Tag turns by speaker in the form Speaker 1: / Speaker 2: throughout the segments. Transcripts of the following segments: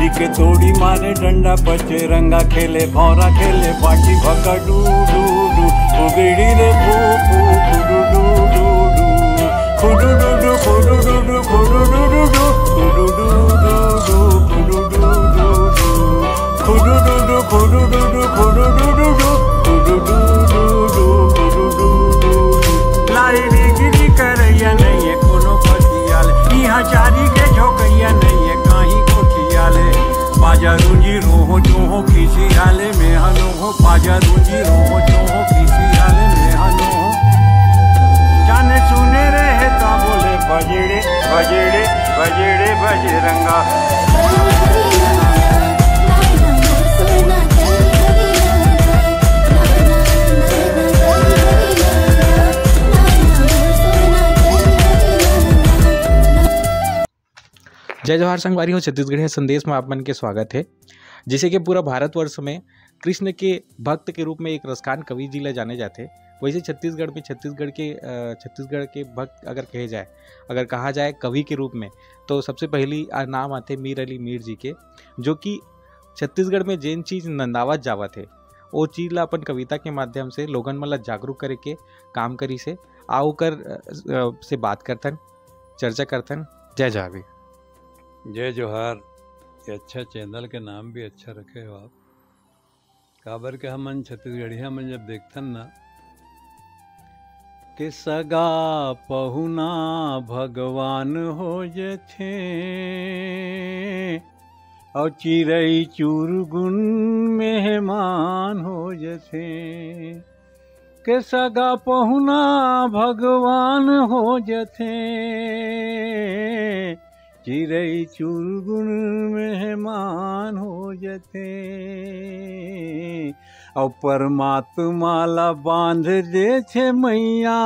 Speaker 1: गोली के तोड़ी मारे डंडा बचे रंगा खेले भौरा खेले बाटी भका डू डू डू उगड़ी रे फू फू खुडू डू डू डू खुडू डू डू खुडू डू डू खुडू डू डू डू खुडू डू डू डू खुडू डू डू डू खुडू डू डू खुडू डू डू खुडू डू डू डू खुडू डू डू डू खुडू डू डू लाई री गिरी करैया नहीं है कोनो पतियाल यहाँ चारी के झोकैया नहीं है कहीं कोठियाले बाजा रूंजी रोहो जोहो किसी आले में हनो हो बाजा रूंजी रोहो जोहो किसी आले में हनो हो जाने सुने रहे तो बोले बजेड़े बजेड़े बजेड़े बजरंगा
Speaker 2: जय जवाहर संगवारी हो। छत्तीसगढ़ संदेश में आप मन के स्वागत है। जैसे कि पूरा भारतवर्ष में कृष्ण के भक्त के रूप में एक रसखान कवि जी ला जाने जाते, वैसे छत्तीसगढ़ में छत्तीसगढ़ के भक्त अगर कहे जाए, अगर कहा जाए कवि के रूप में, तो सबसे पहली नाम आते मीर अली मीर जी के, जो कि छत्तीसगढ़ में जैन चीज़ नंदावत जावत है वो चीज़ ला अपन कविता के माध्यम से लोगन मन ला जागरूक करे के काम करी से आओ कर से बात करथन, चर्चा करथन। जय जवाहर।
Speaker 3: जय जोहार। ये अच्छा चैनल के नाम भी अच्छा रखे हो आप। काबर के हमन छत्तीसगढ़िया में जब देखथन ना कि सगा पहुना भगवान हो जथे और चिरई चुरगुन मेहमान हो जथे, के सगा पहुना भगवान हो जथे चिरई चुरगुन मेहमान हो जथे और परमात्मा ला बांध दे छे मैया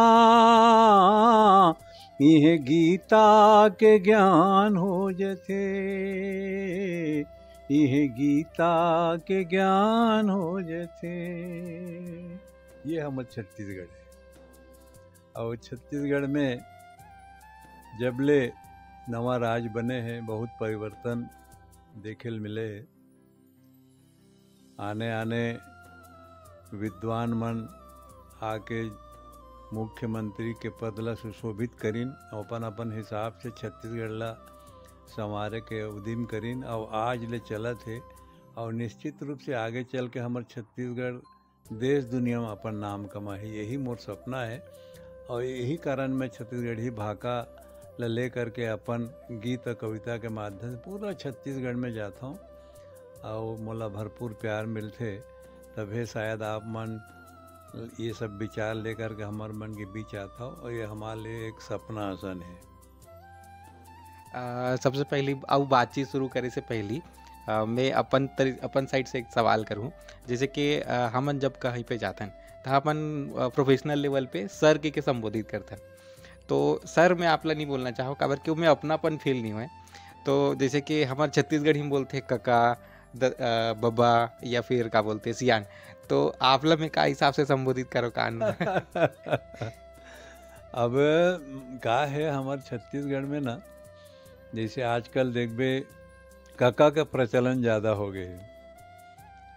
Speaker 3: यह गीता के ज्ञान हो जथे, यह गीता के ज्ञान हो जथे। ये हम छत्तीसगढ़ है और छत्तीसगढ़ में जबले नवा राज बने हैं बहुत परिवर्तन देखे मिले। आने आने विद्वान मन आके मुख्यमंत्री के पद ला सुशोभित करीन, अपन अपन हिसाब से छत्तीसगढ़ ला संवारे के उद्यम करीन और आज ले चलत है। और निश्चित रूप से आगे चल के हमारे छत्तीसगढ़ देश दुनिया में अपन नाम कमाही, यही मोर सपना है। और यही कारण मैं छत्तीसगढ़ी भाषा ले करके अपन गीत और कविता के माध्यम से पूरा छत्तीसगढ़ में जाता हूँ और मोला भरपूर प्यार मिलते, तभी शायद आप मन ये सब विचार लेकर के हमारे मन के बीच आता हो और ये हमारे लिए एक सपना आसन है।
Speaker 2: सबसे पहली अब बातचीत शुरू करे से पहली मैं अपन साइड से एक सवाल करूँ। जैसे कि हमन जब कहीं पे जाते हैं तो अपन प्रोफेशनल लेवल पे सर के संबोधित करते हैं, तो सर मैं आपला नहीं बोलना चाहो काबर क्यों मैं अपनापन फील नहीं हुए। तो जैसे कि हमारे छत्तीसगढ़ी में बोलते कका बब्बा या फिर क्या बोलते सियान, तो आपला में का हिसाब से संबोधित करो कान
Speaker 3: अब का है हमारे छत्तीसगढ़ में ना, जैसे आजकल देखबे काका का प्रचलन ज़्यादा हो गए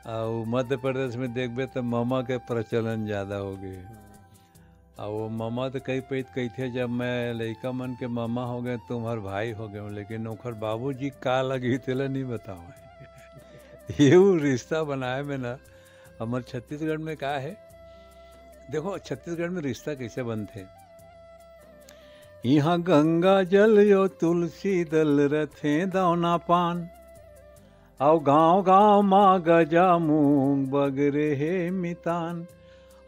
Speaker 3: और मध्य प्रदेश में देखबे तो मामा के प्रचलन ज़्यादा हो गए। और वो मामा तो कई पैत कही थे जब मैं लड़का मन के मामा हो गए तुम्हार भाई हो गए, लेकिन ओखर बाबूजी का लगी तेला नहीं बताओ। ये रिश्ता बनाए में ना हमारे छत्तीसगढ़ में का है, देखो छत्तीसगढ़ में रिश्ता कैसे बनते। यहाँ गंगा जल यो तुलसी दल रथे दौना पान और गाँव गाँव माँ गजा मूंग बगरे है मितान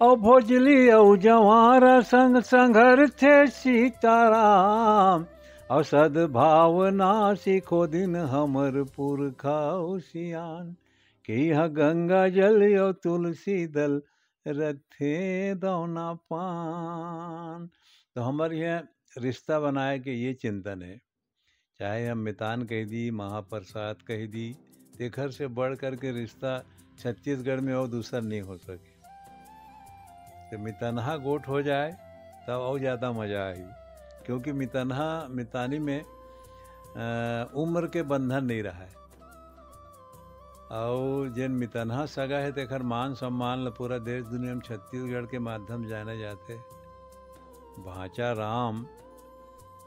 Speaker 3: और भोजली और जवारा संग संघर थे सीताराम और सद्भावना सीखो दिन हमर पुरखा सियान कि यह गंगा जल और तुलसी दल रथे दौना पान। तो हमारे यहाँ रिश्ता बनाए के ये चिंतन है, चाहे हम मितान कह दी महाप्रसाद कह दी, तेखर से बढ़ कर के रिश्ता छत्तीसगढ़ में और दूसरा नहीं हो सके। तो मितनहा गोट हो जाए तब और ज़्यादा मज़ा आई, क्योंकि मितानी में उम्र के बंधन नहीं रहा है। और जिन मितनहा सगा है तेखर मान सम्मान ल पूरा देश दुनिया में छत्तीसगढ़ के माध्यम जाने जाते। भांचा राम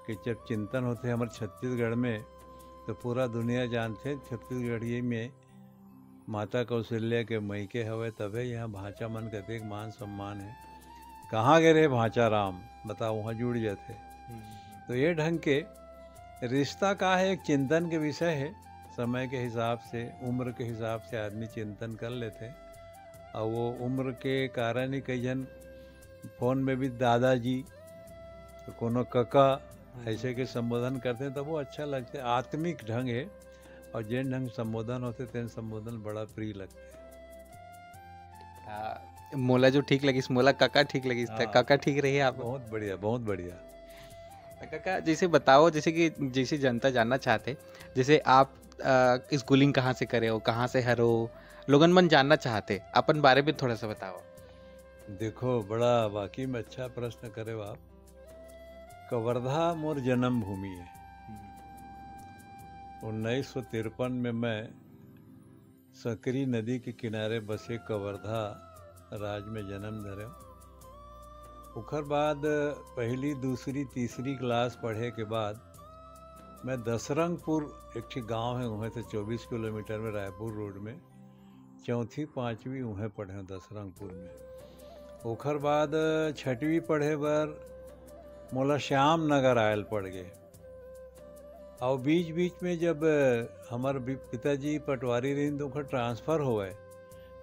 Speaker 3: के जब चिंतन होते हमारे छत्तीसगढ़ में तो पूरा दुनिया जानते छत्तीसगढ़ी में माता कौशल्या के मैके हवे, तबे यहाँ भांचा मन कहते एक मान सम्मान है। कहाँ गए रहे भांचा राम, बताओ, वहाँ जुड़ जाते। तो ये ढंग के रिश्ता का है, एक चिंतन के विषय है। समय के हिसाब से, उम्र के हिसाब से आदमी चिंतन कर लेते हैं, और वो उम्र के कारण ही कई जन फोन में भी दादाजी तो कोनो कका ऐसे के संबोधन करते हैं, तो वो अच्छा लगता है। आत्मिक ढंग है, और जिन ढंग संबोधन होते तेन संबोधन बड़ा प्रिय लगते हैं।
Speaker 2: मोला जो ठीक लगी मोला काका ठीक लगी, काका ठीक रही आप।
Speaker 3: बहुत बढ़िया, बहुत बढ़िया।
Speaker 2: काका जैसे बताओ, जैसे कि जैसे जनता जानना चाहते, जैसे आप स्कूलिंग कहाँ से करे हो, कहाँ से हरो, लोगन मन जानना चाहते, अपन बारे में थोड़ा सा बताओ।
Speaker 3: देखो, बड़ा वाकई में अच्छा प्रश्न करे हो आप। कवर्धा मोर जन्म भूमि है। 1953 में मैं सकरी नदी के किनारे बसे कवर्धा राज में जन्म धरे। उखर बाद पहली, दूसरी, तीसरी क्लास पढ़े के बाद मैं दसरंगपुर, एक गांव है वहाँ से 24 किलोमीटर में, रायपुर रोड में, चौथी पाँचवीं वहाँ पढ़े हूँ दसरंगपुर में। उखर बाद छठवीं पढ़े बर मोला श्याम नगर आयल पड़ गए। और बीच बीच में जब हमारे पिताजी पटवारी रही तो उनका ट्रांसफ़र हो गए,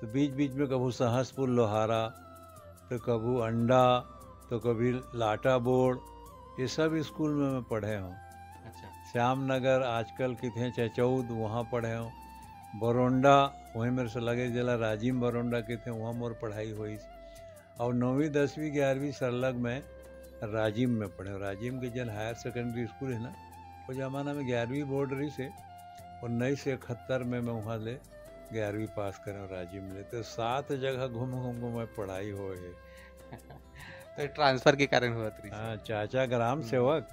Speaker 3: तो बीच बीच में कभी सहसपुर लोहारा, तो कभी अंडा, तो कभी लाटा बोर्ड, ये सब स्कूल में मैं पढ़े हूँ।
Speaker 2: अच्छा।
Speaker 3: श्याम नगर आजकल कितने चचौद, वहाँ पढ़े हूँ। बरोंडा, वहीं मेरे से लगे जिला राजिम बरोंडा के थे, वहाँ मोर पढ़ाई हुई। और 9वीं 10वीं 11वीं सरलग में राजिम में पढ़े। राजिम के जन हायर सेकेंडरी स्कूल है ना, वो ज़माना में 11वीं बोर्ड रही से, 1971 में मैं वहाँ ले 11वीं पास करें राजिम ले। तो 7 जगह घूम घूम को मैं पढ़ाई हो है।
Speaker 2: तो ट्रांसफर के कारण हुआ था।
Speaker 3: हाँ, चाचा ग्राम सेवक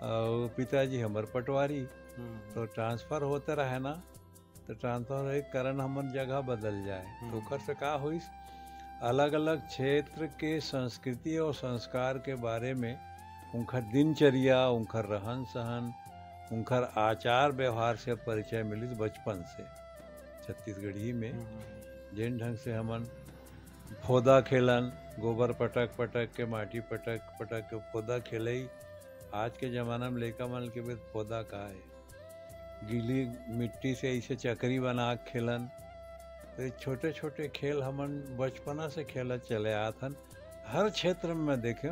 Speaker 3: और पिताजी हमार पटवारी, तो ट्रांसफ़र होते रहे ना, तो ट्रांसफ़र एक कारण हमार जगह बदल जाए। तो ओकर से का हुई, अलग अलग क्षेत्र के संस्कृति और संस्कार के बारे में, उनका दिनचर्या, उनका रहन सहन, उनका आचार व्यवहार से परिचय मिली बचपन से। छत्तीसगढ़ी में जिन ढंग से हमन फोदा खेलन, गोबर पटक पटक के, माटी पटक पटक के फोदा खेलई। आज के ज़माना में लड़का मन के भी फोदा का है, गीली मिट्टी से ऐसे चकरी बना के खेलन। तो छोटे छोटे खेल हमन बचपना से खेलत चले आथन। हर क्षेत्र में मैं देखे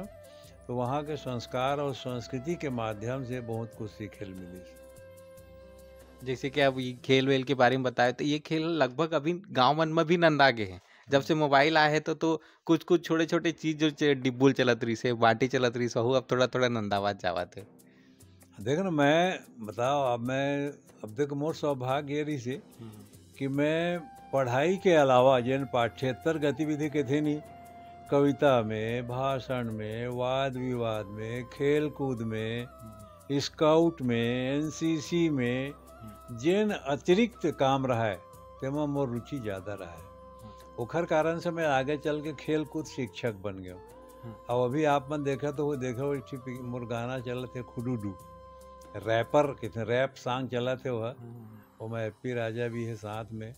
Speaker 3: तो वहाँ के संस्कार और संस्कृति के माध्यम से बहुत कुछ सीखे मिली।
Speaker 2: जैसे कि अब ये खेल वेल के बारे में बताए, तो ये खेल लगभग अभी गांव मन में भी नंदा गए हैं। जब से मोबाइल आए हैं तो कुछ कुछ छोटे छोटे चीज जो डिब्बुल चलत रही से, बाटी चलत रही से, अब थोड़ा थोड़ा नंदावाद जावत है।
Speaker 3: देख ना, मैं बताओ, अब देखो मोर सौभाग्य ये रही से कि मैं पढ़ाई के अलावा जिन पाठ्येतर गतिविधि के थे नहीं, कविता में, भाषण में, वाद विवाद में, खेल कूद में, स्काउट में, एनसीसी में, जिन अतिरिक्त काम रहा है तेमा मोर रुचि ज़्यादा रहा है। ओखर कारण से मैं आगे चल के खेल कूद शिक्षक बन गया। अब अभी आप मन देखा तो वो देखो मोर गाना चला थे खुडूडू, रैपर कितने रैप सॉन्ग चला थे वो मैं एपी राजा भी है साथ में,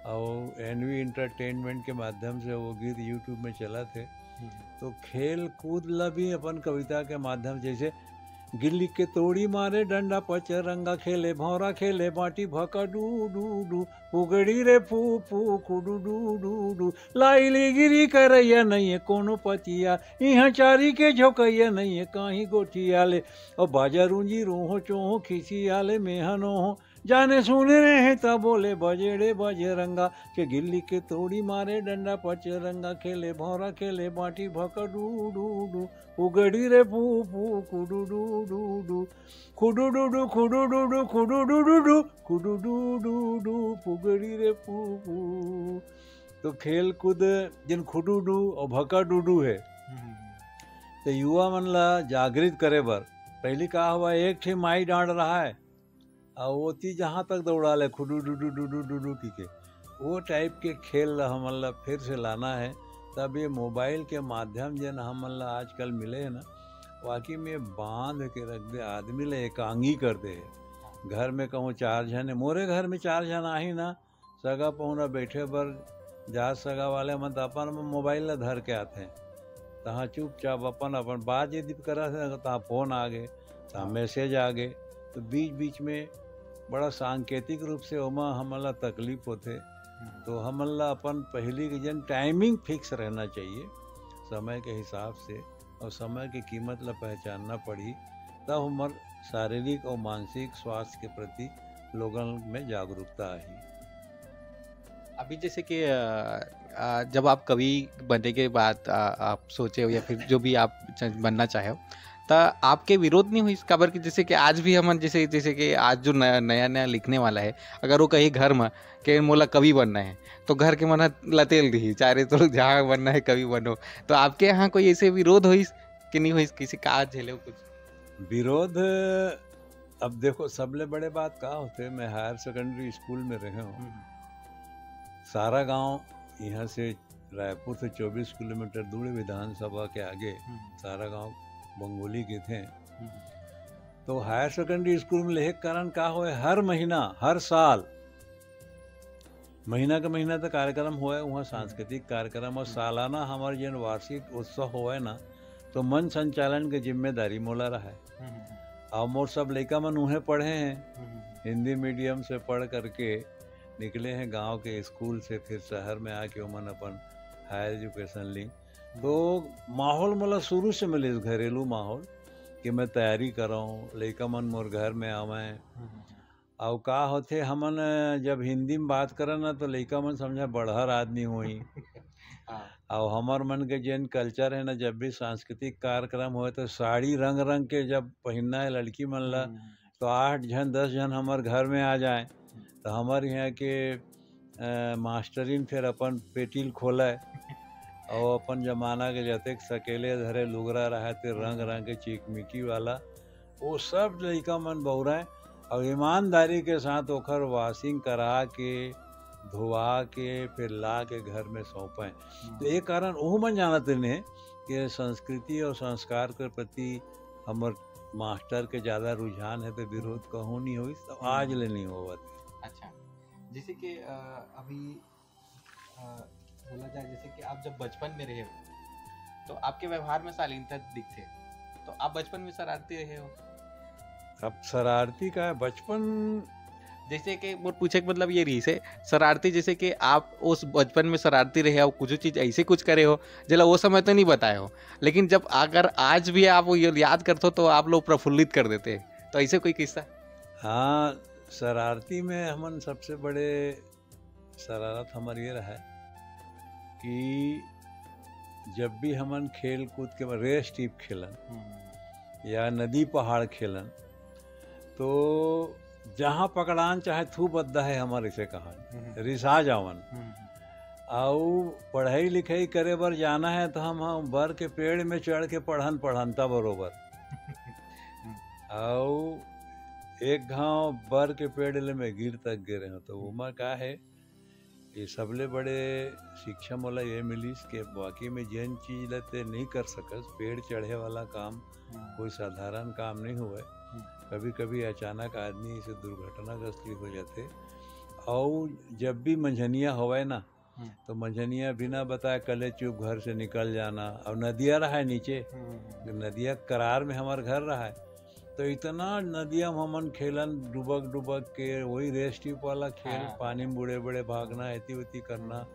Speaker 3: और एनवी इंटरटेनमेंट के माध्यम से वो गीत यूट्यूब में चला थे। तो खेल कूद ला भी अपन कविता के माध्यम, जैसे गिल्ली के तोड़ी मारे, डंडा पचरंगा खेले, भौरा खेले, बाटी भका डू डू डू, उगड़ी रे फू फू कुडू डू डू डू, लाइली गिरी करैया नहीं है कोनो पतिया, यहाँ चारी के झोंकैया नहीं है कहीं गोठिया ले, और बाजा रूंजी रोहो चोहो खिसिया ले मेहनो हो, जाने सुन रहे हैं तब बोले बजेड़े बजरंगा, के गिल्ली के तोड़ी मारे, डंडा पचरंगा खेले, भौरा खेले, बाटी भका डू डू डू, उगड़ी रे फू फू कुडू डू डू डू, खुडू डू डू खुडू डू डू खुडू डू डू डू खुडू डू डू डू, पुगड़ी रे फू फू। तो खेल कूद जिन खुडू डू और भका डू डू है, तो युवा मन ला जागृत करे बर पहली का हुआ, एक ठे माई डांट रहा है और वो चीज जहाँ तक दौड़ा ले खुडू डुडू डुडू डुडू की के वो टाइप के खेल हमन ला फिर से लाना है। तब ये मोबाइल के माध्यम जन हमन ला आजकल मिले है ना, वाकई में बांध के रख दे, आदमी ले एकांगी कर दे। घर में कहूँ 4 जन है, मोरे घर में 4 जन आही ना, सगा पहुना बैठे पर जा सगा वाले मन तो अपन मोबाइल ला धर के आते हैं, तहाँ चुपचाप अपन अपन बात यदि करा थे तहाँ फोन आ गए, तहाँ मैसेज आ गए, तो बीच बीच में बड़ा सांकेतिक रूप से ओमा हमला तकलीफ होते। तो हमला अपन पहली के जन टाइमिंग फिक्स रहना चाहिए समय के हिसाब से, और समय की कीमत ला पहचानना पड़ी, तब हमार शारीरिक और मानसिक स्वास्थ्य के प्रति लोगों में जागरूकता आई।
Speaker 2: अभी जैसे कि जब आप कवि बनने के बाद आप सोचे हो या फिर जो भी आप बनना चाहे हो, तो आपके विरोध नहीं हुई खबर की? जैसे कि आज भी हम जैसे कि आज जो नया लिखने वाला है, अगर वो कहीं घर में के मोला कवि बनना है तो घर के मन लतेल दी चारे तो जहाँ बनना है कवि बनो, तो आपके यहाँ कोई ऐसे विरोध हुई कि नहीं हुई? किसी का झेले हो कुछ
Speaker 3: विरोध? अब देखो सबले बड़े बात का होते, मैं हायर सेकेंडरी स्कूल में रहे हूँ, सारा गांव यहाँ से रायपुर से 24 किलोमीटर दूर विधानसभा के आगे सारा गांव बंगोली के थे। तो हायर सेकेंडरी स्कूल में लेहे कारण का होए, हर महीना हर साल महीना का महीना तक कार्यक्रम होए, वहाँ सांस्कृतिक कार्यक्रम, और सालाना हमारे जन वार्षिक उत्सव होए ना, तो मन संचालन के जिम्मेदारी मोला रहा है। और मोर सब लड़का मन उन्हें पढ़े हैं, हिंदी मीडियम से पढ़ करके निकले हैं गांव के स्कूल से, फिर शहर में आके उमन अपन हायर एजुकेशन ली। तो माहौल मतलब शुरू से मिले घरेलू माहौल कि मैं तैयारी कर रहा हूँ, लड़का मन मोर घर में आवें। और का होते हमन जब हिंदी में बात करन ना, तो लड़का मन समझा बढ़हर आदमी हुई। और हमार मन के जैन कल्चर है ना, जब भी सांस्कृतिक कार्यक्रम हो तो साड़ी रंग रंग के जब पहनना है लड़की मन ला, तो 8 जन 10 जन हमार घर में आ जाए, तो हमारे यहाँ के मास्टरीन फिर अपन पेटिल खोला और अपन जमाना के जते सकेले धरे लुगरा रहा थे रंग रंग के चिकमिकी वाला, वो सब लड़का मन बहुरा है। और ईमानदारी के साथ ओखर वॉशिंग करा के धोवा के फिर ला के घर में सौंपें। तो ये कारण वो मन जानते नहीं कि संस्कृति और संस्कार के प्रति हमार मास्टर के ज़्यादा रुझान है, तो विरोध कहूँ नहीं हुई, तो आज ले नहीं होगा।
Speaker 2: अच्छा, जैसे कि अभी बोला जाए, जैसे कि आप जब बचपन में रहे हो तो आपके व्यवहार में शालीनता दिखते, तो आप बचपन में शरारती रहे हो?
Speaker 3: अब शरारती का है बचपन,
Speaker 2: जैसे कि वो पूछे के मतलब ये रही से शरारती, जैसे कि आप उस बचपन में शरारती रहे हो, कुछ चीज़ ऐसे कुछ करे हो जला वो समय तो नहीं बताए हो, लेकिन जब अगर आज भी आप वो याद करते हो तो आप लोग प्रफुल्लित कर देते हैं, तो ऐसे कोई किस्सा?
Speaker 3: हाँ, शरारती में हमन सबसे बड़े शरारत हमार ये रहा है कि जब भी हमन खेल कूद के रेस टीप खेलन या नदी पहाड़ खेलन, तो जहाँ पकड़ान चाहे थू बद्दा है हमारे से कहा रिसा जावन। और पढ़ाई लिखाई करे बर जाना है तो हम बर के पेड़ में चढ़ के पढ़नता बरोबर। और एक घाव बर के पेड़ ले में गिर तक गिरे हो, तो उमा का है ये सबले बड़े शिक्षा मोला ये मिलीस के वाकई में जैन चीज लेते नहीं कर सकस, पेड़ चढ़े वाला काम कोई साधारण काम नहीं हुआ। कभी कभी अचानक आदमी से दुर्घटनाग्रस्त हो जाते। और जब भी मंझनिया होवे ना, तो मंझनिया बिना बताए कले चुप घर से निकल जाना। और नदिया रहा है नीचे, नदिया करार में हमार घर रहा है, तो इतना नदिया में हमन खेलन डुबक के वही रेस टिप वाला खेल, पानी में बुड़े बड़े भागना, ऐती वती करना।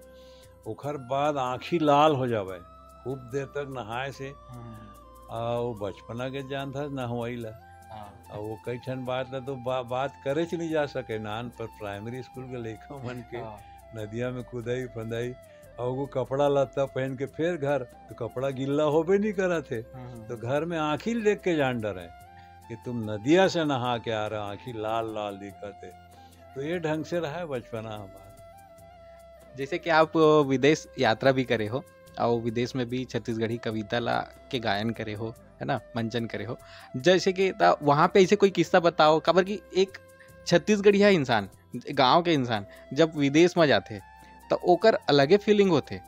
Speaker 3: ओखर बाद आँखी लाल हो जावे खूब देर तक नहाए से। और बचपना के जान था नहवाईला, और वो कई ठन बात ला तो बात करे च नहीं जा सके। नान पर प्राइमरी स्कूल के लड़का मन के नदिया में कूदाई फंदाई, और वो कपड़ा लत्ता पहन के फिर घर, तो कपड़ा गिल्ला होबे नहीं करा थे, तो घर में आँखी देख के जान डरे कि तुम नदिया से नहा के आ रहे, आँखी लाल लाल दिखते। तो ये ढंग से रहा है बचपना हमारा।
Speaker 2: जैसे कि आप विदेश यात्रा भी करे हो और विदेश में भी छत्तीसगढ़ी कविता ला के गायन करे हो, है ना, मंचन करे हो, जैसे कि वहाँ पे ऐसे कोई किस्सा बताओ। खबर की एक छत्तीसगढ़िया इंसान, गांव के इंसान जब विदेश में जाते तो ओकर अलगे फीलिंग होते,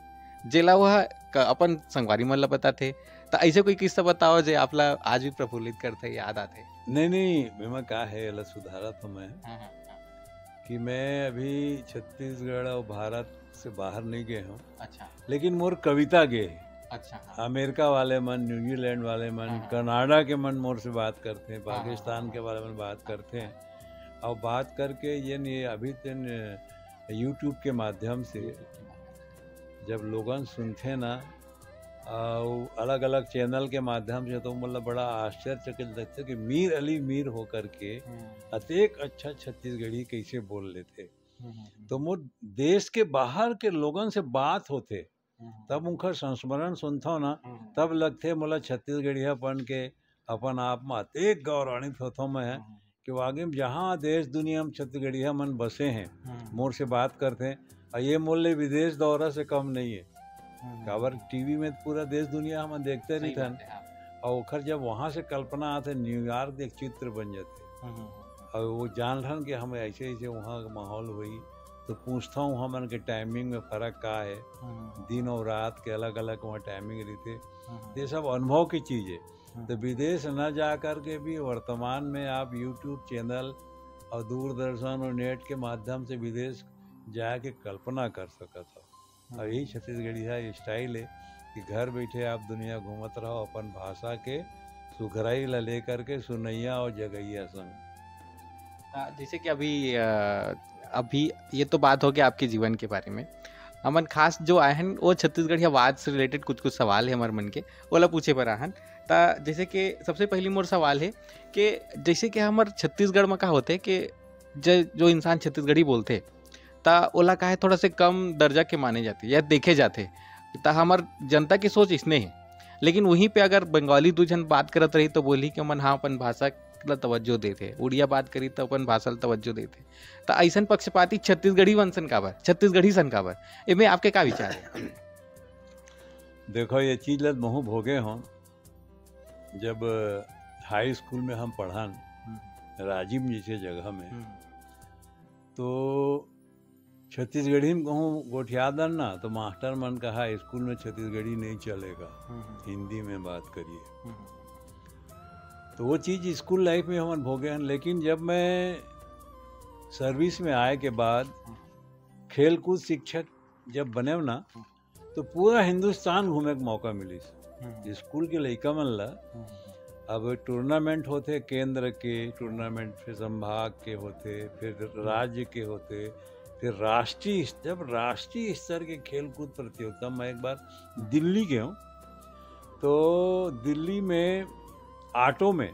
Speaker 2: जेला वह अपन संगवारी मन ला बताते। तो ऐसे कोई किस्सा बताओ जो आपला आज भी प्रफुल्लित करते, याद आते?
Speaker 3: नहीं बीमा का है अला सुधारा तो मैं कि मैं अभी छत्तीसगढ़ और भारत से बाहर नहीं गए हूँ।
Speaker 2: अच्छा
Speaker 3: लेकिन मोर कविता गए।
Speaker 2: अच्छा
Speaker 3: अमेरिका वाले मन, न्यूजीलैंड वाले मन, कनाडा के मन मोर से बात करते हैं, पाकिस्तान के बारे में बात करते हैं। और बात करके ये नहीं अभी तन यूट्यूब के माध्यम से जब लोगन सुनते ना और अलग अलग चैनल के माध्यम से, तो मतलब बड़ा आश्चर्यचकित लगता कि मीर अली मीर होकर के अतेक अच्छा छत्तीसगढ़ी कैसे बोल लेते। तो मोर देश के बाहर के लोगन से बात होते तब उनका संस्मरण सुनता ना, तब लगते मोला छत्तीसगढ़ियापन के अपन आप में अतेक गौरवान्वित होता मैं कि वाकई में जहाँ देश दुनिया में छत्तीसगढ़िया मन बसे हैं मोर से बात करते हैं। और ये मोल विदेश दौरा से कम नहीं है, काबर टीवी में पूरा देश दुनिया हम देखते नहीं था। और ओखर जब वहाँ से कल्पना आते न्यूयॉर्क एक चित्र बन जाते और वो जान रहन कि हम ऐसे ऐसे वहाँ का माहौल हुई। तो पूछता हूँ हमन के टाइमिंग में फ़र्क का है, दिन और रात के अलग अलग वहाँ टाइमिंग रहते। ये सब अनुभव की चीज़ है। तो विदेश न जा कर के भी वर्तमान में आप यूट्यूब चैनल और दूरदर्शन और नेट के माध्यम से विदेश जाके कल्पना कर सकता हो। और यही छत्तीसगढ़िया स्टाइल है कि घर बैठे आप दुनिया घूमत रहो, अपन भाषा के सुखराई ला ले करके सुनैया और जगैया संग।
Speaker 2: जैसे कि अभी ये तो बात हो गया आपके जीवन के बारे में। हमन खास जो आए हैं वो छत्तीसगढ़िया वाद से रिलेटेड कुछ सवाल है हमारे मन के, ओला पूछे पर आहन। ता जैसे कि सबसे पहली मोर सवाल है कि जैसे कि हमारे छत्तीसगढ़ में का होते कि जो इंसान छत्तीसगढ़ी बोलते ता ओला का है थोड़ा से कम दर्जा के माने जाते या देखे जाते। ता हमार जनता की सोच इसने है। लेकिन वहीं पे अगर बंगाली दो जन बात करत रही तो बोली कि मन हाँ अपन भाषा ला तवज्जो देते, उड़िया बात करी तो अपन भाषा ला तवज्जो देते। तो ऐसन पक्षपाती छत्तीसगढ़ी वंशन काबर, छत्तीसगढ़ी सन काबर, इनमें आपके क्या विचार है?
Speaker 3: देखो ये चीज़ लत महू भोगे हों। जब हाई स्कूल में हम पढ़ान राजीव जैसे जगह में, तो छत्तीसगढ़ी में कहूँ गोठियादन ना, तो मास्टर मन कहा स्कूल में छत्तीसगढ़ी नहीं चलेगा, हिंदी में बात करिए। तो वो चीज़ स्कूल लाइफ में हम भोगे हैं। लेकिन जब मैं सर्विस में आए के बाद खेल कूद शिक्षक जब बने ना, तो पूरा हिंदुस्तान घूमे का मौका मिली। स्कूल के लड़का मन ला अब टूर्नामेंट होते, केंद्र के टूर्नामेंट, फिर संभाग के होते, फिर राज्य के होते, फिर राष्ट्रीय। जब राष्ट्रीय स्तर के खेल कूद प्रतियोगिता मैं एक बार दिल्ली गया हूँ, तो दिल्ली में ऑटो में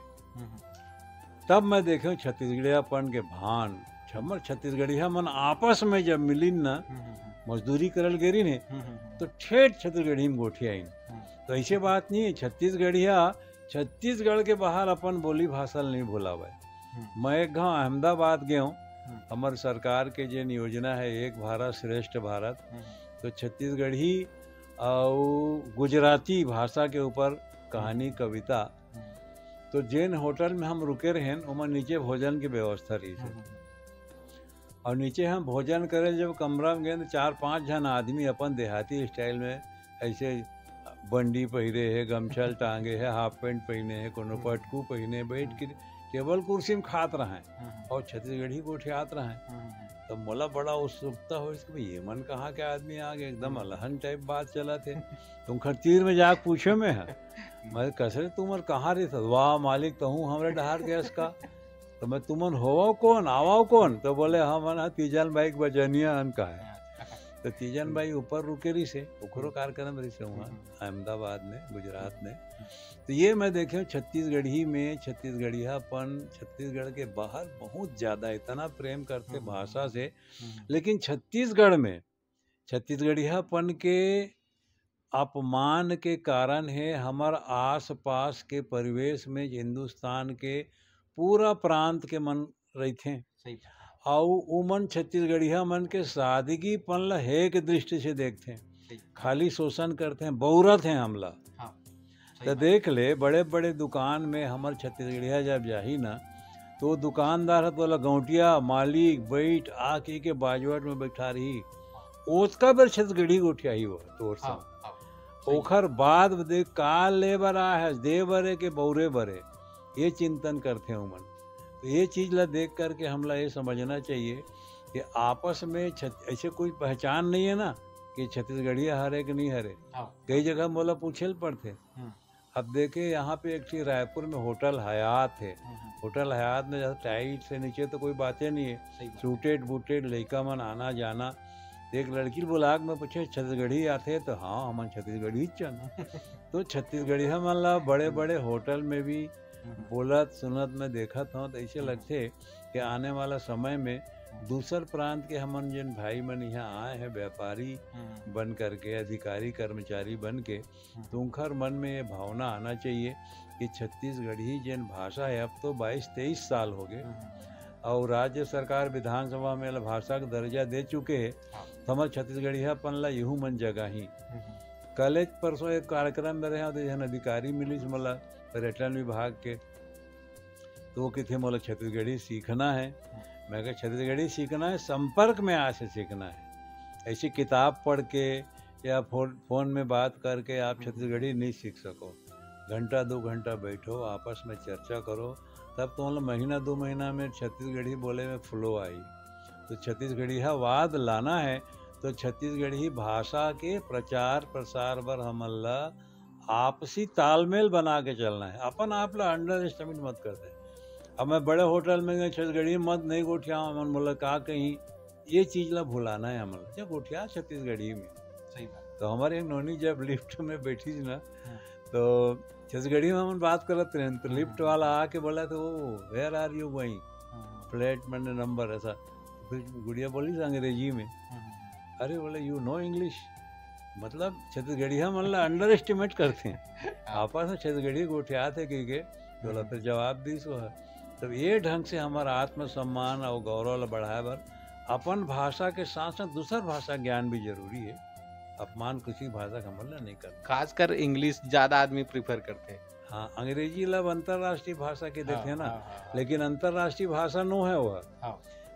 Speaker 3: तब मैं देखे छत्तीसगढ़ियापन के भान। छमर छत्तीसगढ़िया मन आपस में जब मिली ना, मजदूरी करल गेरी ने, तो ठेठ छत्तीसगढ़ी में गोठिया। तो ऐसे बात नहीं है, छत्तीसगढ़िया छत्तीसगढ़ के बाहर अपन बोली भाषा नहीं भुलावे। मैं एक गाँव अहमदाबाद गया हूँ, हमार सरकार के जो योजना है एक भारत श्रेष्ठ भारत, तो छत्तीसगढ़ी और गुजराती भाषा के ऊपर कहानी कविता। तो जैन होटल में हम रुके रहे वहाँ नीचे भोजन की व्यवस्था रही है। और नीचे हम भोजन करें जब कमरा में गए तो 4-5 जन आदमी अपन देहाती स्टाइल में ऐसे बंडी पहिरे है, गमछल टांगे है, हाफ पैंट पहने है, कोनो पटकू पहने, बैठ के टेबल कुर्सी में खात रहे और छत्तीसगढ़ी को उठियात रहे। तो मोला बड़ा उत्सुकता हो कि ये मन कहाँ के आदमी आ गए, एकदम अलहन टाइप बात चला थे। तुम खतीर में जाके पूछो में है, मैं कसरे तुमर कहाँ रही था? वाह मालिक, तो हूँ हमारे डहार गैस का। तो मैं तुमन होवाओ कौन, आवाओ कौन? तो बोले हाँ मन तीजन भाई बजनिया अन का है। तो तीजन भाई ऊपर रुके रही से, उखरो कार्यक्रम रही से वहाँ अहमदाबाद में, गुजरात में। तो ये मैं देखे छत्तीसगढ़ी में छत्तीसगढ़ियापन, छत्तीसगढ़ के बाहर बहुत ज़्यादा इतना प्रेम करते भाषा से। लेकिन छत्तीसगढ़ में छत्तीसगढ़ियापन के अपमान के कारण है हमार आस पास के परिवेश में हिंदुस्तान के पूरा प्रांत के मन रहते हैं। और उमन छत्तीसगढ़िया मन के सादगीपन ला हेक दृष्टि से देखते हैं, खाली शोषण करते हैं, बहुरत हैं हमला। तो देख ले बड़े बड़े दुकान में हमारे छत्तीसगढ़िया जब जाही ना, तो दुकानदार है तो गौटिया मालिक बैठ आके के बाजवट में बैठा रही उसका बेर छत्तीसगढ़ी गोठिया ही वो तोर सब ओखर बाद देख काल ले बरा है दे बरे के बौरे बरे ये चिंतन करते हैं उमन। तो ये चीज़ ला देख करके हमला ये समझना चाहिए कि आपस में ऐसे कोई पहचान नहीं है ना कि छत्तीसगढ़िया हरे कि नहीं हरे। कई जगह मोला पूछे पड़ते। अब देखे यहाँ पे एक चीज रायपुर में होटल हयात है। होटल हयात में जैसे टाइट से नीचे तो कोई बातें नहीं है, सूटेड बूटेड लड़का मन आना जाना। एक लड़की बुलाक में पूछे छत्तीसगढ़ी आते तो हाँ हम छत्तीसगढ़ी चल। तो छत्तीसगढ़ी मन ला बड़े बड़े होटल में भी बोलत सुनत में देखा था तो ऐसे लगते कि आने वाला समय में दूसर प्रांत के हमन जिन भाई मन यहाँ आए हैं व्यापारी बन करके अधिकारी कर्मचारी बन के, तो उनकर मन में ये भावना आना चाहिए कि छत्तीसगढ़ी जिन भाषा है अब तो 22-23 साल हो गए और राज्य सरकार विधानसभा में भाषा का दर्जा दे चुके हैं। तो हमारे छत्तीसगढ़ी अपन ला यूँ मन जगह ही कल परसों एक कार्यक्रम में रहे तो जन अधिकारी मिली मला पर्यटन विभाग के, तो वो कहते मोला छत्तीसगढ़ी सीखना है। मैं कहा छत्तीसगढ़ी सीखना है संपर्क में आ से सीखना है, ऐसी किताब पढ़ के या फोन में बात करके आप छत्तीसगढ़ी नहीं सीख सको। घंटा 2 घंटा बैठो आपस में चर्चा करो तब तो मतलब महीना 2 महीना में छत्तीसगढ़ी बोले में फ्लो आई। तो छत्तीसगढ़ी वाद लाना है तो छत्तीसगढ़ी भाषा के प्रचार प्रसार पर हमला आपसी तालमेल बना के चलना है। अपन आप ला अंडर एस्टिमेट मत करते। अब मैं बड़े होटल में गए छत्तीसगढ़ी मत नहीं गोठिया मन बोला का कहीं ये चीज़ ला भुलाना है हमला जब गोठिया छत्तीसगढ़ी में।
Speaker 2: सही बात।
Speaker 3: तो हमारे एक नोनी जब लिफ्ट में बैठी थी ना तो छत्तीसगढ़ी में हम बात करते रहे तो लिफ्ट वाला आके बोला तो where are you going flat मैंने नंबर ऐसा। फिर गुड़िया बोली अंग्रेजी में, अरे बोले यू नो इंग्लिश। मतलब छत्तीसगढ़ी हम मतलब अंडर एस्टिमेट करते हैं आपस में छत्तीसगढ़ी गोठिया थे कि बोला फिर जवाब दी सो है। तब ये ढंग से हमारा आत्मसम्मान और गौरव बढ़ाए बर अपन भाषा के साथ साथ दूसर भाषा ज्ञान भी जरूरी है। अपमान किसी भाषा का मतलब नहीं करता,
Speaker 2: खासकर इंग्लिश ज्यादा आदमी प्रीफर करते हैं।
Speaker 3: हाँ अंग्रेजी लब अंतर्राष्ट्रीय भाषा के देते हैं ना, लेकिन अंतर्राष्ट्रीय भाषा नो है वह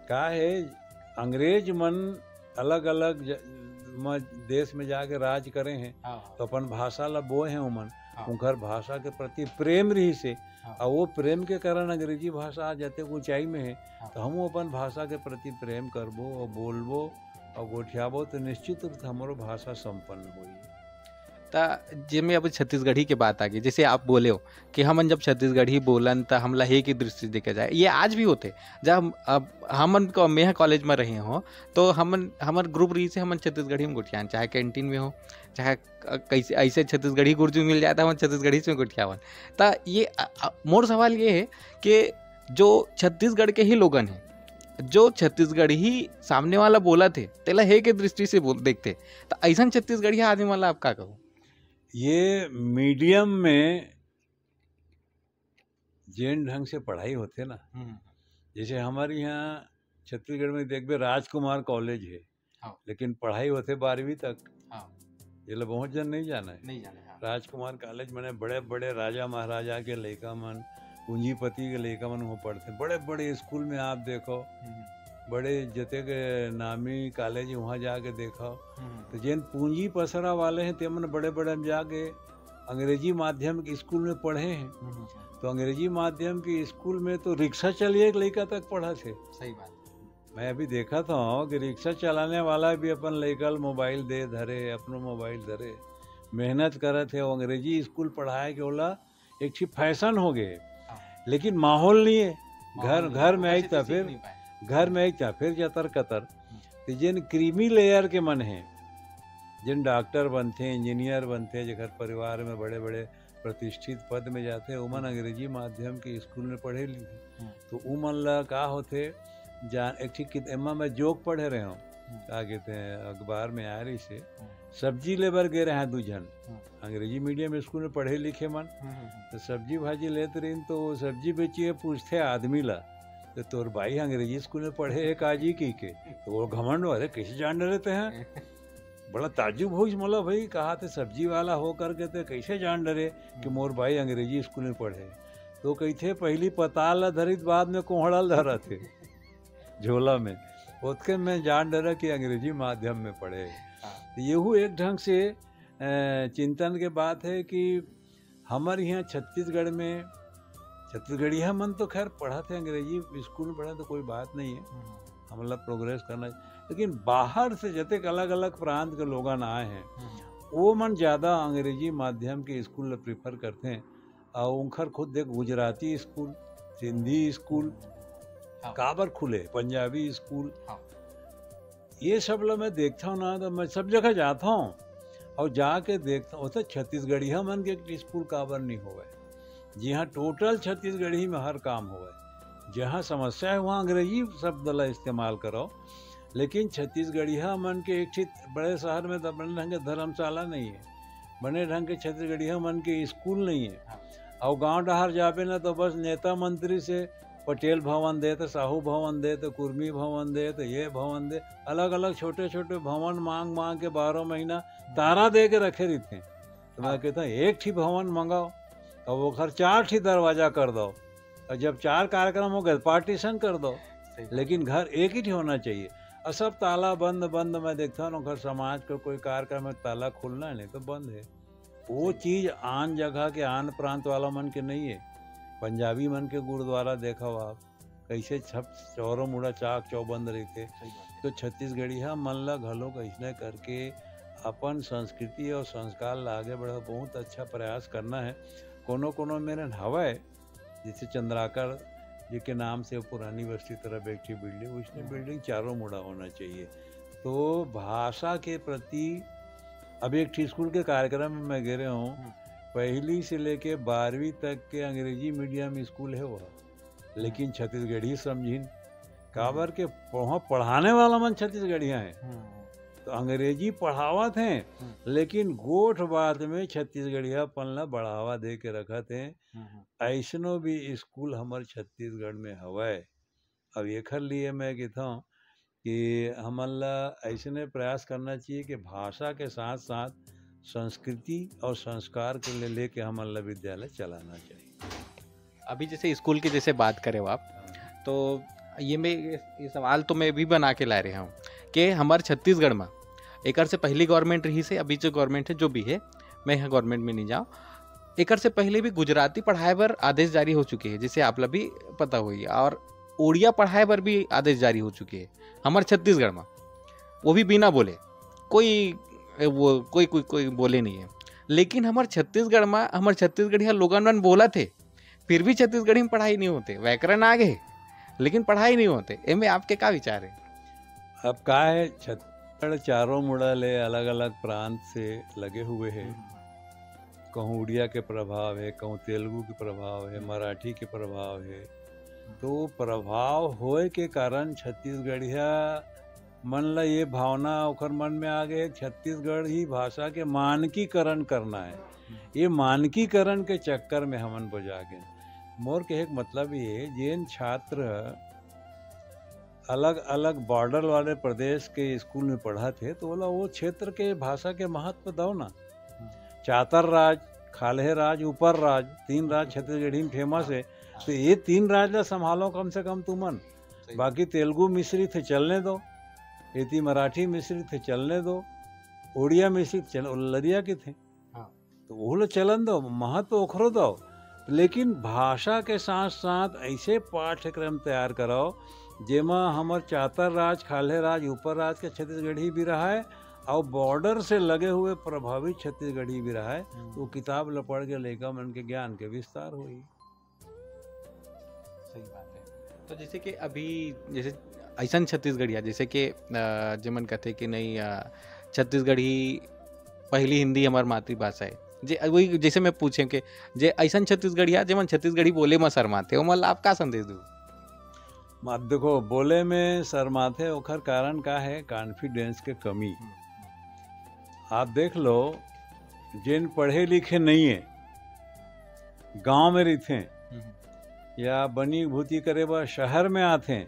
Speaker 3: का है। अंग्रेज मन अलग अलग देश में जाके राज करे हैं तो अपन भाषा ला बोए हैं उमन उनकर भाषा के प्रति प्रेम रही से और वो प्रेम के कारण अंग्रेजी भाषा आ जाते ऊंचाई में है। तो हम अपन भाषा के प्रति प्रेम करबो और बोलबो और गोठियाबो तो निश्चित रूप से हमारो भाषा संपन्न हुई।
Speaker 2: ता जिसमें अब छत्तीसगढ़ी के बात आ गई, जैसे आप बोले हो कि हमन जब छत्तीसगढ़ी बोलन तो हमला हे की दृष्टि देखा जाए, ये आज भी होते। जब अब हमन को मेहा कॉलेज में रहे हो तो हमर ग्रुप रही से हमन छत्तीसगढ़ी में गोठियान, चाहे कैंटीन में हो चाहे कैसे ऐसे छत्तीसगढ़ी गुर्जू मिल जाता है हम छत्तीसगढ़ी से गोठियावन। ता ये मोर सवाल ये है कि जो छत्तीसगढ़ के ही लोगन हैं जो छत्तीसगढ़ी ही सामने वाला बोला थे तेला हे के दृष्टि से देखते, तो ऐसा छत्तीसगढ़ी आदमी वाला आप क्या कहो?
Speaker 3: ये मीडियम में जैन ढंग से पढ़ाई होते ना, जैसे हमारे यहाँ छत्तीसगढ़ में देखबे राजकुमार कॉलेज है लेकिन पढ़ाई होते 12वीं तक। ये लोग बहुत जन नहीं जाना है राजकुमार कॉलेज मैंने बड़े बड़े राजा महाराजा के लड़का मन पूंजीपति के लड़का मन वो पढ़ते। बड़े बड़े स्कूल में आप देखो बड़े जते के नामी कॉलेज वहाँ जाके देखो तो जिन पूंजी पसरा वाले हैं ते मन बड़े बड़े जाके अंग्रेजी माध्यम के स्कूल में पढ़े हैं। तो अंग्रेजी माध्यम के स्कूल में तो रिक्शा चलिए एक लड़का तक पढ़ा थे।
Speaker 2: सही बात।
Speaker 3: मैं अभी देखा था कि रिक्शा चलाने वाला भी अपन लड़का मोबाइल दे धरे अपनो मोबाइल धरे मेहनत करे थे। वो अंग्रेजी स्कूल पढ़ाए के बोला एक ची फैशन हो गए लेकिन माहौल नहीं है। घर में आई था फिर घर में एक फिर जतर कतर तो जिन क्रीमी लेयर के मन हैं जिन डॉक्टर बनते इंजीनियर बनते जगह परिवार में बड़े बड़े प्रतिष्ठित पद में जाते उमन अंग्रेजी माध्यम के स्कूल में पढ़े लिखे। तो उमन ला का होते जान एक ठीक एमा मैं जोक पढ़े रहे हूँ क्या कहते हैं अखबार में आ रही से सब्जी लेबर गए रहे हैं 2 जन अंग्रेजी मीडियम स्कूल में पढ़े लिखे मन। तो सब्जी भाजी लेते रही तो सब्जी बेचिए पूछते आदमी ला तो तोर भाई अंग्रेजी स्कूल में पढ़े है काजी की के तो वो घमंड वाले कैसे जान डरते हैं। बड़ा ताजुब हो मोला भाई कहा थे सब्जी वाला हो करके तो कैसे जान डरे कि मोर भाई अंग्रेजी स्कूल में पढ़े। तो कही थे पहली पताल धरित बाद में कोहड़ल धरा थे झोला में, उसके में जान डरा कि अंग्रेजी माध्यम में पढ़े। यहू एक ढंग से चिंतन के बात है कि हमारे यहाँ छत्तीसगढ़ में छत्तीसगढ़िया मन तो खैर पढ़ा थे अंग्रेजी स्कूल में पढ़ा तो कोई बात नहीं है, हम मतलब प्रोग्रेस करना, लेकिन बाहर से जतक अलग अलग प्रांत के लोग आए हैं वो मन ज़्यादा अंग्रेजी माध्यम के स्कूल प्रीफर करते हैं। और उनखर खुद देख गुजराती स्कूल, सिंधी स्कूल काबर खुले, पंजाबी स्कूल, ये सब लोग मैं देखता हूँ ना, तो मैं सब जगह जाता हूँ और जाके देखता हूँ तो छत्तीसगढ़िया मन के स्कूल काबर नहीं हुआ, जी हाँ टोटल छत्तीसगढ़ी में हर काम हुआ है, जहाँ समस्या है वहाँ अंग्रेजी शब्द ला इस्तेमाल करो। लेकिन छत्तीसगढ़िया मन के एक ठीक बड़े शहर में तो बने ढंग के धर्मशाला नहीं है, बने ढंग के छत्तीसगढ़िया मन के स्कूल नहीं है। और गांव डहार जाबे ना तो बस नेता मंत्री से पटेल भवन दे तो साहू भवन दे तो कुर्मी भवन दे तो ये भवन दे, अलग अलग छोटे छोटे भवन मांग मांग के 12 महीना तारा दे के रखे रहते हैं। तो मैं कहता हूँ एक ठीक भवन मंगाओ और वो घर 4 ठीक दरवाजा कर दो, और जब 4 कार्यक्रम हो गए पार्टीशन कर दो, लेकिन घर एक ही होना चाहिए। और सब ताला बंद बंद मैं देखता हूँ घर समाज का कोई कार्यक्रम में ताला खुलना है नहीं तो बंद है। वो चीज़ आन जगह के आन प्रांत वाला मन के नहीं है। पंजाबी मन के गुरुद्वारा देखा हो आप कैसे छप चौरों मुड़ा चाक चौबंद रहते, तो छत्तीसगढ़िया मन ला घलो कैसने करके अपन संस्कृति और संस्कार ला आगे बढ़ा बहुत अच्छा प्रयास करना है। कोनो कोनो मेरे हवा है जैसे चंद्राकर जी के नाम से पुरानी बस्ती तरफ एक बिल्डिंग, उसने बिल्डिंग चारों मुड़ा होना चाहिए। तो भाषा के प्रति अब एक स्कूल के कार्यक्रम में मैं गिरे हूँ, पहली से लेके 12वीं तक के अंग्रेजी मीडियम स्कूल है वह, लेकिन छत्तीसगढ़ी समझिन काबर के वहाँ पढ़ाने वाला मन छत्तीसगढ़िया है, तो अंग्रेजी पढ़ावत हैं लेकिन गोठ बात में छत्तीसगढ़िया पन बढ़ावा दे के रखत हैं। ऐसनो भी स्कूल हमारे छत्तीसगढ़ में हवा। अब एक लिए मैं कहता हूँ कि हमला ऐसने प्रयास करना चाहिए कि भाषा के साथ साथ संस्कृति और संस्कार के लिए लेके हमला विद्यालय चलाना चाहिए।
Speaker 2: अभी जैसे स्कूल की जैसे बात करें आप, तो ये सवाल तो मैं भी बना के ला रहा हूँ कि हमारे छत्तीसगढ़ में एक से पहली गवर्नमेंट रही से, अभी जो गवर्नमेंट है जो भी है, मैं यहाँ गवर्नमेंट में नहीं जाऊँ, एक से पहले भी गुजराती पढ़ाए पर आदेश जारी हो चुके हैं, जिसे आप लोग भी पता हुई, और उड़िया पढ़ाए पर भी आदेश जारी हो चुके हैं हमारे छत्तीसगढ़ में, वो भी बिना बोले, कोई बोले नहीं है। लेकिन हमारे छत्तीसगढ़ में हमारे छत्तीसगढ़िया लोगन बोला थे, फिर भी छत्तीसगढ़ी में पढ़ाई नहीं होते, व्याकरण आ गए लेकिन पढ़ाई नहीं होते। इनमें आपके क्या विचार है?
Speaker 3: अब क्या है, छत्तीसगढ़ चारों मुड़ा ले अलग अलग प्रांत से लगे हुए हैं, कहूँ उड़िया के प्रभाव है, कहूँ तेलुगु के प्रभाव है, मराठी के प्रभाव है। तो प्रभाव होए के कारण छत्तीसगढ़िया मन ला ये भावना ओखर मन में आ गए छत्तीसगढ़ ही भाषा के मानकीकरण करना है। ये मानकीकरण के चक्कर में हमन बजा गए। मोर के एक मतलब ये जैन छात्र अलग अलग बॉर्डर वाले प्रदेश के स्कूल में पढ़ा थे, तो बोला वो क्षेत्र के भाषा के महत्व दो ना। चातर राज, खाल्हे राज, ऊपर राज, 3 राज छत्तीसगढ़ी में फेमस है, तो ये 3 राज ला संभालो कम से कम तुमन। बाकी तेलुगु मिश्रित थे चलने दो, इति मराठी मिश्रित थे चलने दो, उड़िया मिश्रित लरिया के थे, तो वो लोग चलन दो, महत्व ओखरो दो। लेकिन भाषा के साथ साथ ऐसे पाठ्यक्रम तैयार कराओ जेमा हमार चातर राज, खाल्हे राज, ऊपर राज के छत्तीसगढ़ी भी रहा है और बॉर्डर से लगे हुए प्रभावित छत्तीसगढ़ी भी रहा है। तो किताब ल पढ़ के लेकर मन के ज्ञान के विस्तार हुई।
Speaker 2: सही बात है। तो जैसे कि अभी जैसे ऐसा छत्तीसगढ़िया जैसे कि जमन कहते कि नहीं छत्तीसगढ़ी पहली हिंदी हमार मातृभाषा है, जे वही जैसे मैं पूछे कि जे ऐसा छत्तीसगढ़िया जेमन छत्तीसगढ़ी बोले में शर्माते हो, मतलब आप क्या संदेश दो?
Speaker 3: देखो बोले में शर्माते ओखर कारण का है कॉन्फिडेंस के कमी। आप देख लो जिन पढ़े लिखे नहीं है, गांव में रहते या बनी भूती करे वह शहर में आते हैं,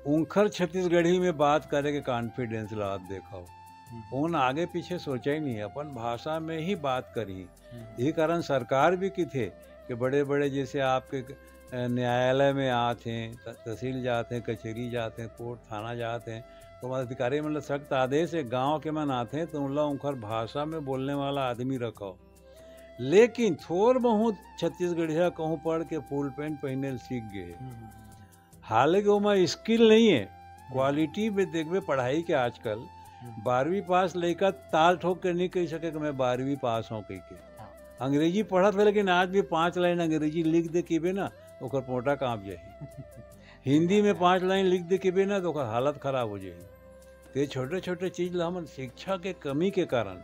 Speaker 3: उनखर छत्तीसगढ़ी में बात करे के कॉन्फिडेंस ला आप देखो, उन आगे पीछे सोचा ही नहीं, अपन भाषा में ही बात करी। यही कारण सरकार भी की थे कि बड़े बड़े जैसे आपके न्यायालय में आते हैं, तहसील जाते हैं, कचहरी जाते हैं, कोर्ट थाना जाते हैं, तो अधिकारी मतलब सख्त आदेश है गांव के मन आते हैं तो उन लोग उनकर भाषा में बोलने वाला आदमी रखो। लेकिन थोड़ बहुत छत्तीसगढ़िया कहूँ पढ़ के फुल पैंट पहने सीख गए, हालांकि वो में स्किल नहीं है। क्वालिटी में देखबे पढ़ाई के आजकल 12वीं पास लड़का ताल ठोक के नहीं कह सके कि मैं 12वीं पास हूँ कह के। अंग्रेजी पढ़त है लेकिन आज भी 5 लाइन अंग्रेजी लिख दे के बे ना ओकर पोटा काँप जाही। हिंदी में 5 लाइन लिख दे के बे ना तो ओकर हालत खराब हो जाही। तो ये छोटे छोटे चीज ला हम शिक्षा के कमी के कारण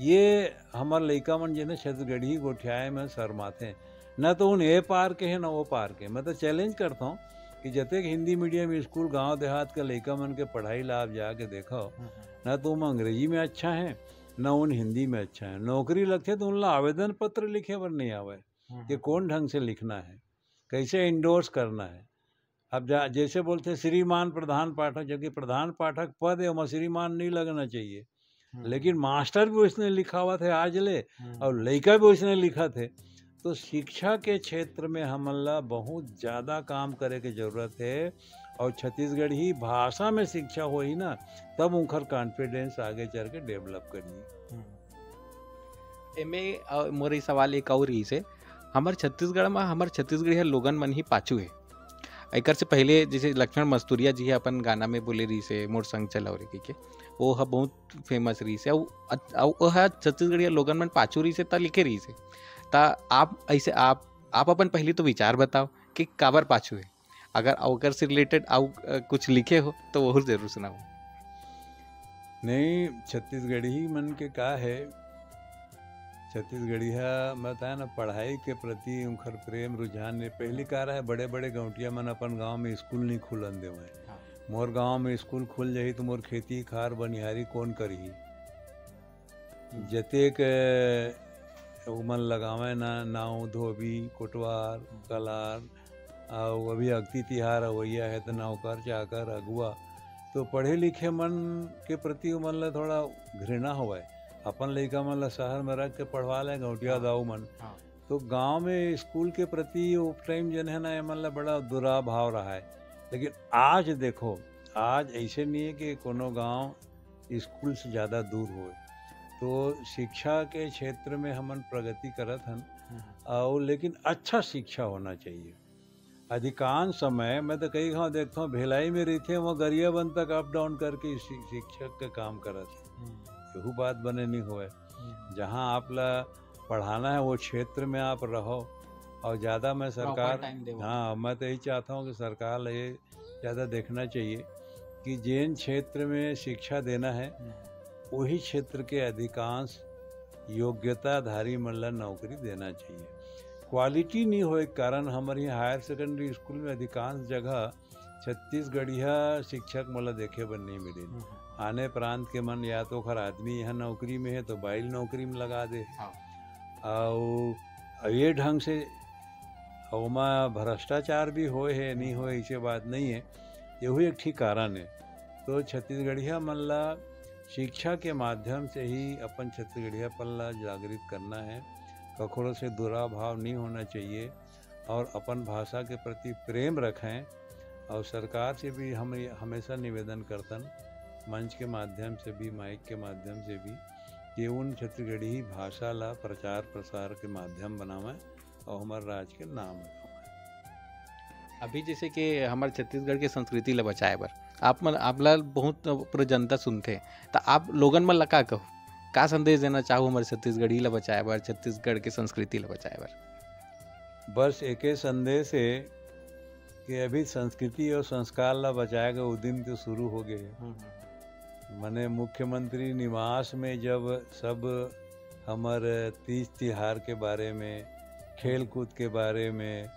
Speaker 3: ये हमार लड़का मन जो है छत्तीसगढ़ी गोठियाए में शर्माते हैं, न तो उन ए पार के है न वो पार के। मैं तो चैलेंज करता हूँ कि जते हिंदी मीडियम स्कूल गांव देहात के लड़का मन के पढ़ाई ला आप जाके देखो, न तो उन अंग्रेजी में अच्छा है न उन हिंदी में अच्छा है। नौकरी लगते तो उनला आवेदन पत्र लिखे पर नहीं आवे कि कौन ढंग से लिखना है, कैसे इंडोर्स करना है। अब जैसे बोलते हैं श्रीमान प्रधान पाठक, जबकि प्रधान पाठक पद है वहाँ श्रीमान नहीं लगना चाहिए, लेकिन मास्टर भी उसने लिखा हुआ थे आज ले और लड़का भी उसने लिखा थे। तो शिक्षा के क्षेत्र में हमला बहुत ज़्यादा काम करे की जरूरत है और छत्तीसगढ़ी भाषा में शिक्षा हो ही ना तब उनका कॉन्फिडेंस आगे चल के डेवलप करिए।
Speaker 2: एमे मोर सवाल एक और ही से, हमारे छत्तीसगढ़ में हमारे छत्तीसगढ़ी लोगन मन ही पाछू है। एकर से पहले जैसे लक्ष्मण मस्तूरिया जी अपन गाना में बोले रही से मोर संग चलाओ रे के वो ह बहुत फेमस रही से और छत्तीसगढ़ी लोगन मन पाछू रही से त लिखे रही से। ता आप ऐसे आप अपन पहले तो विचार बताओ कि काबर पाछू है, अगर अवकर से रिलेटेड कुछ लिखे हो तो वो जरूर सुनाओ।
Speaker 3: नहीं, छत्तीसगढ़ी मन के का है, छत्तीसगढ़िया बताया ना पढ़ाई के प्रति उनकर प्रेम रुझान ने पहली का रहा है। बड़े बड़े गौटिया मन अपन गांव में स्कूल नहीं खुलन दे हुए। मोर गांव में स्कूल खुल जाही तो मोर खेती खार बनिहारी कौन करही, जतेक मन लगावे ना नाव धोबी कोटवार कलार और अभी अगती तिहार अवैया है तो नौकर चाकर अगुआ। तो पढ़े लिखे मन के प्रति मन ला थोड़ा घृणा हुआ है। अपन लड़का मन ला शहर में रख के पढ़वा लें गौटिया दाऊ मन, तो गांव में स्कूल के प्रति वो टाइम जन है ना मन ला बड़ा दुरा भाव रहा है। लेकिन आज देखो, आज ऐसे नहीं है कि कोनो गांव स्कूल से ज़्यादा दूर हो, तो शिक्षा के क्षेत्र में हमन प्रगति करत हन और लेकिन अच्छा शिक्षा होना चाहिए। अधिकांश समय मैं तो कई गाँव देखता हूँ भिलाई में रहते हैं वहाँ गरियाबंद तक अप डाउन करके शिक्षक का काम करत है। यहू बात बने नहीं हुए। जहाँ आप ला पढ़ाना है वो क्षेत्र में आप रहो और ज़्यादा मैं सरकार मैं तो यही चाहता हूँ कि सरकार ला ये ज़्यादा देखना चाहिए कि जिन क्षेत्र में शिक्षा देना है वही क्षेत्र के अधिकांश योग्यताधारी मन ला नौकरी देना चाहिए। क्वालिटी नहीं होए कारण हमारे हायर सेकेंडरी स्कूल में अधिकांश जगह छत्तीसगढ़िया शिक्षक मला देखे बन नहीं मिले। आने प्रांत के मन या तो खर आदमी यहाँ नौकरी में है तो बाइल नौकरी में लगा दे और ये ढंग से ओमा भ्रष्टाचार भी होए है नहीं होए ऐसे बात नहीं है, यही एक ठीक कारण है। तो छत्तीसगढ़िया मन ला शिक्षा के माध्यम से ही अपन छत्तीसगढ़िया पल्ला जागृत करना है। कखोरों से दुरा भाव नहीं होना चाहिए और अपन भाषा के प्रति प्रेम रखें। और सरकार से भी हम हमेशा निवेदन करतन मंच के माध्यम से भी माइक के माध्यम से भी कि उन छत्तीसगढ़ी भाषा ला प्रचार प्रसार के माध्यम बनावें और हमारे राज्य के नाम बनावें।
Speaker 2: अभी जैसे कि हमारे छत्तीसगढ़ के संस्कृति ला बचाए बर आप ला बहुत पूरा जनता सुनते, तो आप लोगन मन ला का कहो, का संदेश देना चाहो हमारे छत्तीसगढ़ी ला बचाए बर, छत्तीसगढ़ के संस्कृति ला बचाए बर?
Speaker 3: बस एक ही संदेश है कि अभी संस्कृति और संस्कार ला बचाए का उद्यम तो शुरू हो गए। मैंने मुख्यमंत्री निवास में जब सब हमारे तीज तिहार के बारे में, खेल कूद के बारे में,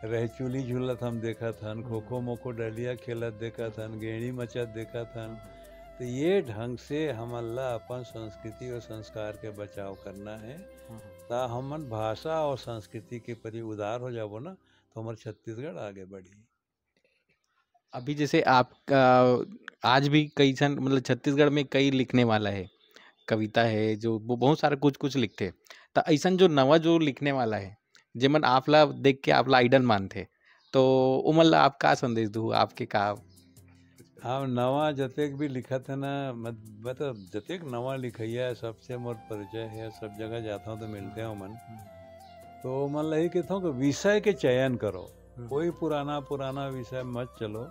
Speaker 3: रहचुली झूलत हम देखा थन, खो खो मोखो डलिया खेलत देखा थन, गेड़ी मचत देखा थन। तो ये ढंग से हमला अपन संस्कृति और संस्कार के बचाव करना है ता हमन भाषा और संस्कृति के प्रति उदार हो जाबो ना तो हमारे छत्तीसगढ़ आगे बढ़ी।
Speaker 2: अभी जैसे आप आज भी कई सन मतलब छत्तीसगढ़ में कई लिखने वाला है, कविता है जो वो बहुत सारा कुछ लिखते हैं, तो ऐसा जो नवा जो लिखने वाला है जेमन आपला देख के आपला आइडल मानथे, तो उमन ला आप का संदेश दू, आपके का?
Speaker 3: हाँ, नवा जतेक भी लिखत है ना, मतलब जतेक नवा लिखैया है सबसे मोर परिचय है, सब जगह जाता हूँ तो मिलते हैं मन। तो मन लही कहता हूँ कि विषय के चयन करो, कोई पुराना विषय मत चलो।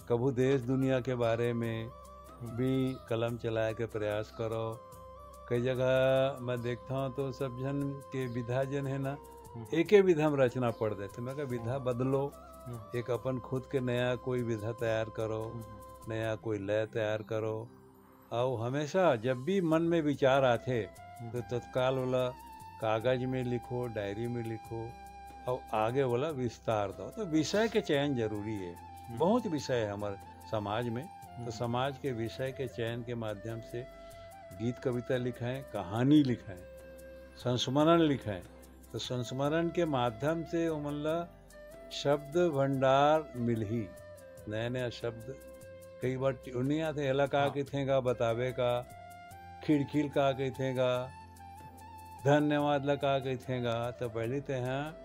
Speaker 3: कभू देश दुनिया के बारे में भी कलम चलाए के प्रयास करो। कई जगह मैं देखता हूँ तो सब जन के विधा जन है ना, एक ही विधा में रचना पढ़ देते। मैं कहा विधा बदलो, एक अपन खुद के नया कोई विधा तैयार करो, नया कोई लय तैयार करो। और हमेशा जब भी मन में विचार आते तो तत्काल वाला कागज में लिखो, डायरी में लिखो और आगे वाला विस्तार दो। तो विषय के चयन जरूरी है। बहुत विषय है हमारे समाज में, तो समाज के विषय के चयन के माध्यम से गीत कविता लिखाएं, कहानी लिखाएं, संस्मरण लिखाएं। तो संस्मरण के माध्यम से उमला शब्द भंडार मिल ही, नया नया शब्द कई बार नहीं आते। एला का कहतेगा, बतावे का, खिड़खिल का कहतेगा, धन्यवाद ला का कहतेगा। तो पहले तो यहाँ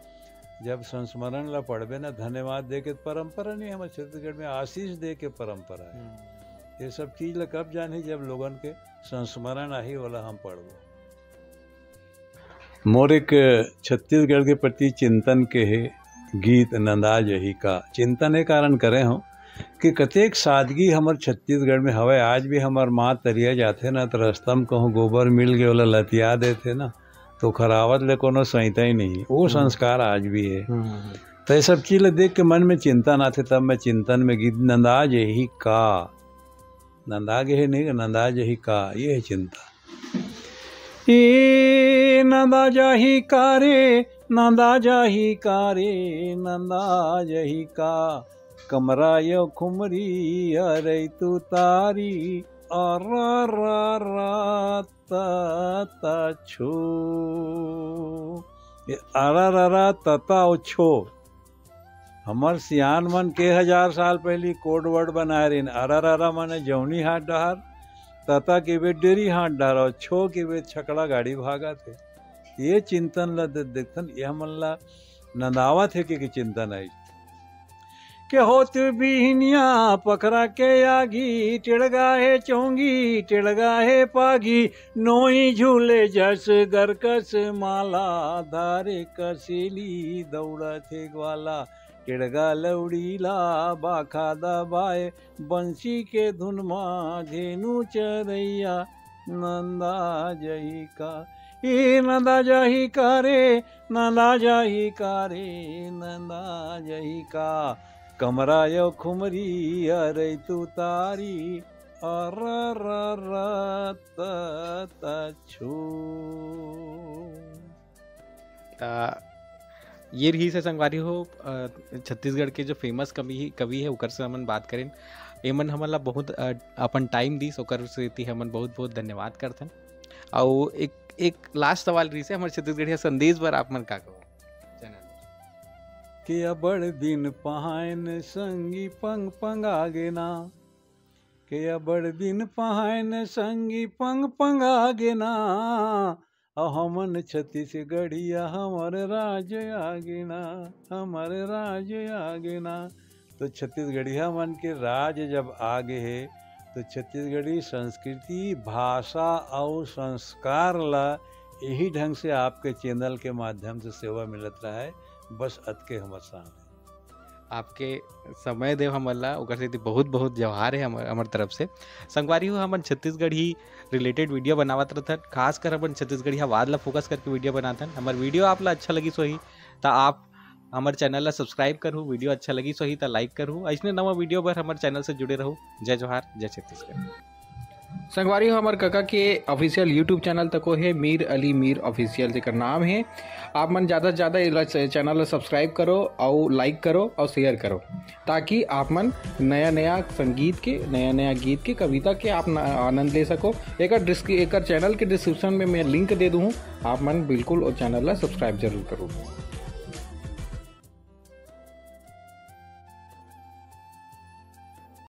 Speaker 3: जब संस्मरण ला पढ़बे ना, धन्यवाद दे के परंपरा नहीं, हमारे छत्तीसगढ़ में आशीष दे के परंपरा है। ये सब चीज ला कब जाने, जब लोगन के संस्मरण आही वाला हम पढ़बो। मोर एक छत्तीसगढ़ के प्रति चिंतन के है गीत नंदा जही का। चिंतन ए कारण करे हो कि कतेक सादगी हमार छत्तीसगढ़ में हवे। आज भी हमार माँ तरिया जाते ना तो रास्ता में कहूँ गोबर मिल गए वाला लतिया देते ना, तो खरावत ले कोनो संहिता ही नहीं। वो संस्कार आज भी है। तो ये सब चीज़ देख के मन में चिंतन आते, तब मैं चिंतन में गीत नंदा जही का, नंदा गे नहीं, नंदा जही का, ये है चिंता। ए नंदा जाही का रे, नंदा जाही का रे, नंदा जही का, कमरा यो खुमरी अरे तू तारी, ता छो, अरा तता छो। हमार सियान मन के 1000 साल पहली कोड वर्ड बनाए रही। अरा माने जौनी हाथ डहार, तता के वे डेरी हाथ डहार, और छो के वे छकड़ा गाड़ी भागा थे। ये चिंतन ला देखन, ये हमला नंदावा थे कि चिंतन आई के होत बिहनिया पकड़ा के आगी, टिड़गा है चौंगी, टिड़गा है पागी, नोई झूले जस गरकस माला, धारे कसीली दौड़ा थे ग्वाला, टिड़गा लौड़ीला बाखा दबाए, बंसी के धुन मा धेनु चरैया, नंदा जही का। ए नंदा जही का रे, नंदा जही का रे, नंदा जही का, कमरा यो खुमरी अरे तू तारी, छू।
Speaker 2: ये रही से संगवारी हो छत्तीसगढ़ के जो फेमस कवि है ओकर से हमन बात करें। एमन हमन बहुत अपन टाइम दी, ओकर से हमन बहुत बहुत धन्यवाद करथन। और एक लास्ट सवाल रही से हमारे छत्तीसगढ़िया संदेश पर आप मन का कहो
Speaker 3: कि अबड़ दिन पहाइन संगी पंग पंग आगे ना, के अबड़ दिन पहाइन संगी पंग पंग आगे ना, हमन छत्तीसगढ़िया हमर राज्य आगे ना, हमर राज्य आगे ना। तो छत्तीसगढ़िया मन के राज्य जब आगे है तो छत्तीसगढ़ी संस्कृति, भाषा और संस्कार ला यही ढंग से आपके चैनल के माध्यम से सेवा मिलत रहा है। बस अतके हमारे सामने
Speaker 2: आपके समय देव हमला ओकर से बहुत बहुत जवाहर है हमार तरफ से। संगवारी हो हमन छत्तीसगढ़ी रिलेटेड वीडियो बनावत रहथन, खासकर अपन छत्तीसगढ़ी वाद ला फोकस करके वीडियो बनाथन। हमार वीडियो आपला अच्छा लगी सोही तो आप हमार चैनल ला सब्सक्राइब करूँ, वीडियो अच्छा लगी सोही तो लाइक करूँ। ऐसे नवा वीडियो पर हमारे चैनल से जुड़े रहो। जय जोहार, जय छत्तीसगढ़। संगवारी हो हमारे काका के ऑफिशियल यूट्यूब चैनल तक है, मीर अली मीर ऑफिशियल जेकर नाम है। आप मन ज़्यादा से ज़्यादा चैनल सब्सक्राइब करो और लाइक करो और शेयर करो, ताकि आप मन नया नया संगीत के, नया नया गीत के, कविता के आप आनंद ले सको। एक चैनल के डिस्क्रिप्शन में मैं लिंक दे दूँ, आप मन बिल्कुल और चैनल ला सब्सक्राइब जरूर करो।